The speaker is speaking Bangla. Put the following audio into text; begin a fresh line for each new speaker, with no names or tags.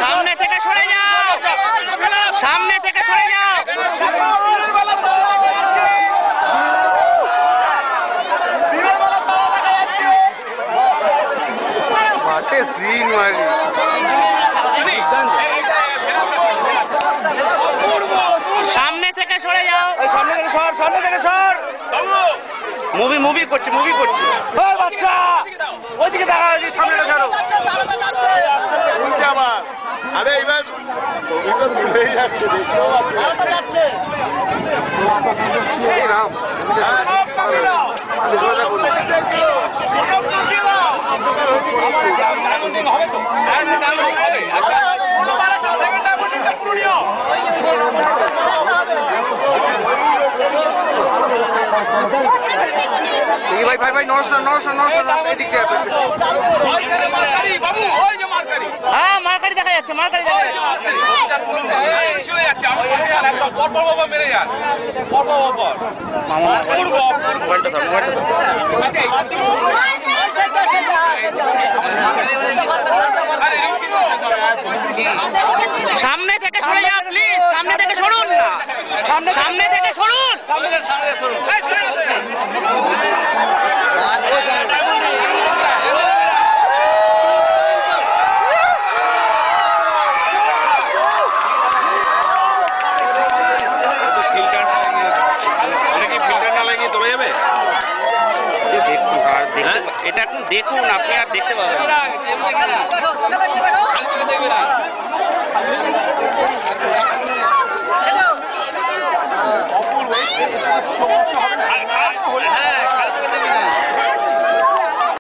সামনে থেকে সরে যাও, সামনে থেকে সরে যাও।
মাঠে সিন মারি
সামনে থেকে সরে যাও,
সামনে থেকে সর, সামনে থেকে সর।
মুভি করছে, মুভি করছে।
ওই বাচ্চা ওইদিকে দেখা, সামনে সরো। বলছে আবার আরে এবার ছবিটা ভুলেই যাচ্ছে, দেখতেও যাচ্ছে। এই রাম ভাই ভাই ভাই নরসা নরসা নরসা নরসা এদিক দিয়ে
হ্যাঁ মারকারি দেখা যাচ্ছে, মারকারি দেখা যাচ্ছে। সামনে থেকে সরে যাও প্লিজ, সামনে থেকে সরুন না, সামনে থেকে সরুন। এটা এখন দেখুন, আপনি আর দেখতে পাবেন।